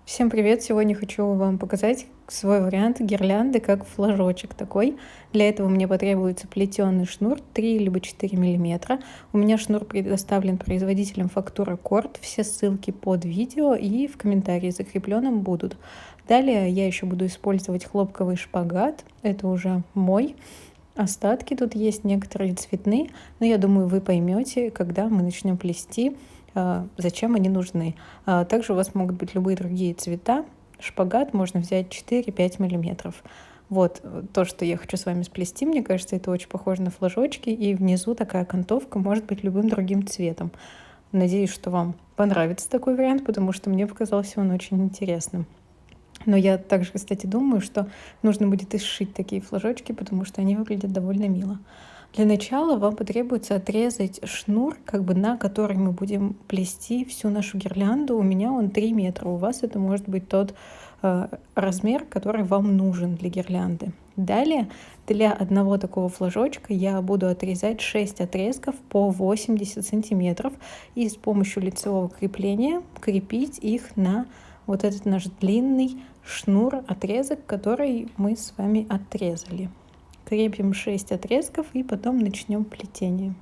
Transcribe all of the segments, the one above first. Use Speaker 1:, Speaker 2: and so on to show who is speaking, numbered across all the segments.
Speaker 1: Всем привет! Сегодня хочу вам показать свой вариант гирлянды, как флажочек такой. Для этого мне потребуется плетеный шнур 3 либо 4 миллиметра. У меня шнур предоставлен производителем фактура Корд. Все ссылки под видео и в комментарии закрепленном будут. Далее я еще буду использовать хлопковый шпагат. Это уже мой. Остатки тут есть некоторые цветные, но я думаю, вы поймете, когда мы начнем плести, зачем они нужны. Также у вас могут быть любые другие цвета. Шпагат можно взять 4-5 миллиметров. Вот то, что я хочу с вами сплести. Мне кажется, это очень похоже на флажочки. И внизу такая окантовка может быть любым другим цветом. Надеюсь, что вам понравится такой вариант, потому что мне показался он очень интересным. Но я также, кстати, думаю, что нужно будет и сшить такие флажочки, потому что они выглядят довольно мило. Для начала вам потребуется отрезать шнур, на который мы будем плести всю нашу гирлянду. У меня он 3 метра, у вас это может быть тот размер, который вам нужен для гирлянды. Далее для одного такого флажочка я буду отрезать 6 отрезков по 80 сантиметров и с помощью лицевого крепления крепить их на вот этот наш длинный шнур, отрезок, который мы с вами отрезали. Крепим 6 отрезков и потом начнем плетение.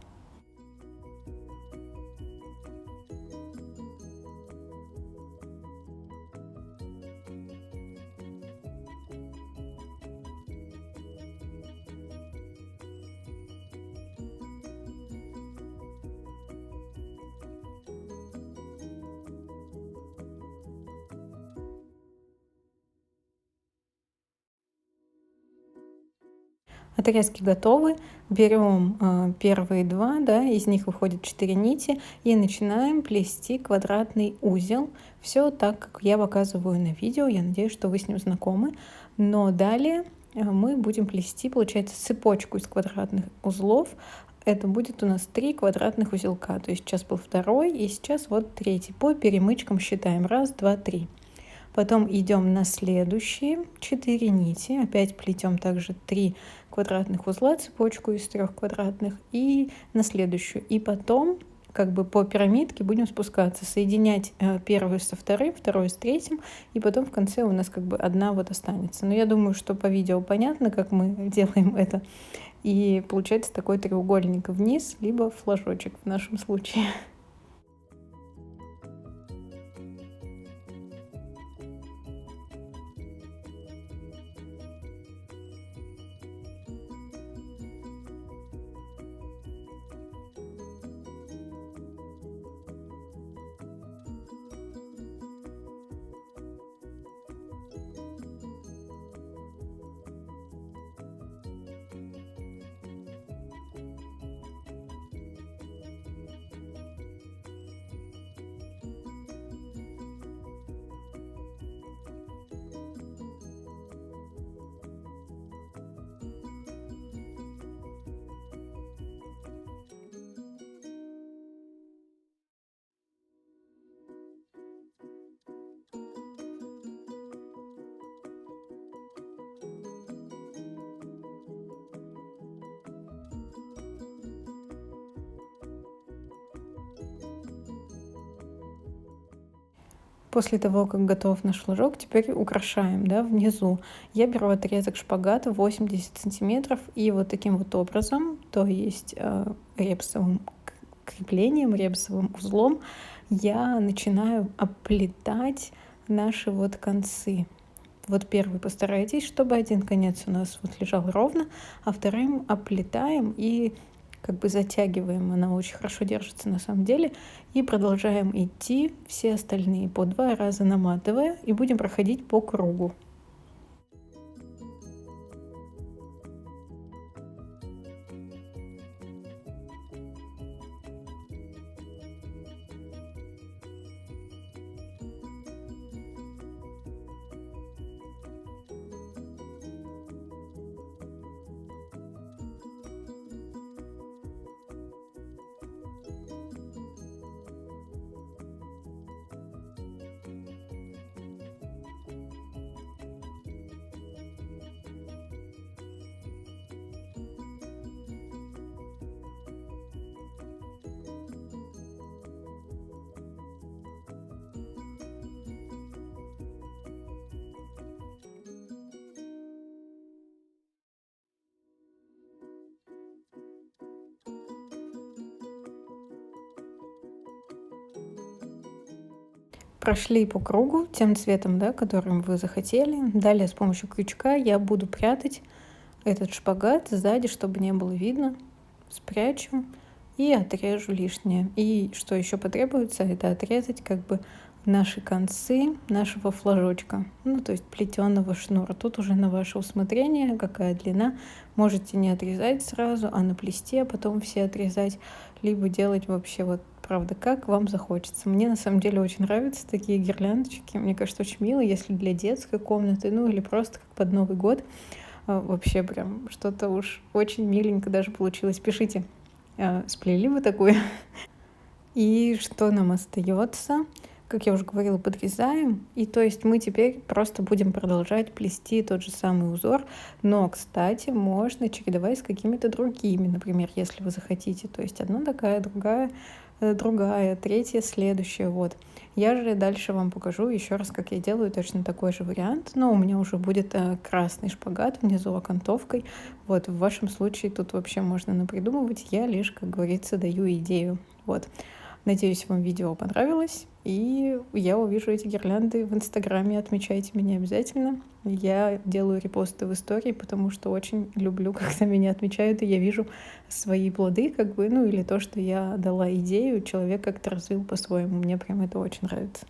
Speaker 1: Отрезки готовы. Берем первые два, да, из них выходит 4 нити и начинаем плести квадратный узел. Все так, как я показываю на видео. Я надеюсь, что вы с ним знакомы. Но далее мы будем плести, получается, цепочку из квадратных узлов. Это будет у нас 3 квадратных узелка. То есть сейчас был второй и сейчас вот третий. По перемычкам считаем. 1, 2, 3. Потом идем на следующие 4 нити. Опять плетем также 3 квадратных узла, цепочку из 3 квадратных, и на следующую. И потом по пирамидке будем спускаться, соединять первую со вторым, второй с третьим, и потом в конце у нас одна вот останется. Но я думаю, что по видео понятно, как мы делаем это. И получается такой треугольник вниз, либо флажочек в нашем случае. После того, как готов наш флажок, теперь украшаем, да, внизу. Я беру отрезок шпагата 80 сантиметров и вот таким вот образом, то есть репсовым креплением, репсовым узлом, я начинаю оплетать наши вот концы. Вот первый постарайтесь, чтобы один конец у нас вот лежал ровно, а вторым оплетаем и затягиваем. Она очень хорошо держится на самом деле. И продолжаем идти все остальные по 2 раза наматывая и будем проходить по кругу. Прошли по кругу тем цветом, да, которым вы захотели. Далее с помощью крючка я буду прятать этот шпагат сзади, чтобы не было видно. Спрячу и отрежу лишнее. И что еще потребуется, это отрезать как бы наши концы нашего флажочка, ну то есть плетеного шнура. Тут уже на ваше усмотрение, какая длина. Можете не отрезать сразу, а наплести, а потом все отрезать, либо делать вообще вот правда как вам захочется. Мне на самом деле очень нравятся такие гирляндочки. Мне кажется, очень мило, если для детской комнаты, ну или просто как под Новый год. Вообще прям что-то уж очень миленько даже получилось. Пишите, сплели вы такое? И что нам остается? Как я уже говорила, подрезаем. И то есть мы теперь просто будем продолжать плести тот же самый узор. Но, кстати, можно чередовать с какими-то другими. Например, если вы захотите. То есть одна такая, другая, третья, следующая. Вот. Я же дальше вам покажу еще раз, как я делаю точно такой же вариант. Но у меня уже будет красный шпагат внизу окантовкой. Вот в вашем случае тут вообще можно напридумывать. Я лишь, как говорится, даю идею. Вот. Надеюсь, вам видео понравилось, и я увижу эти гирлянды в Инстаграме. Отмечайте меня обязательно. Я делаю репосты в истории, потому что очень люблю, когда меня отмечают, и я вижу свои плоды, как бы, ну или то, что я дала идею, человек как-то развил по-своему. Мне прям это очень нравится.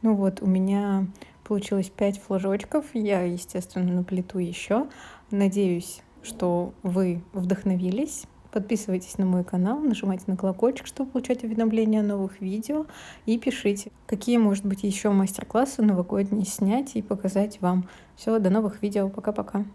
Speaker 1: Ну вот, у меня получилось 5 флажочков. Я, естественно, наплету еще. Надеюсь, что вы вдохновились. Подписывайтесь на мой канал, нажимайте на колокольчик, чтобы получать уведомления о новых видео. И пишите, какие, может быть, еще мастер-классы новогодние снять и показать вам. Все, до новых видео. Пока-пока.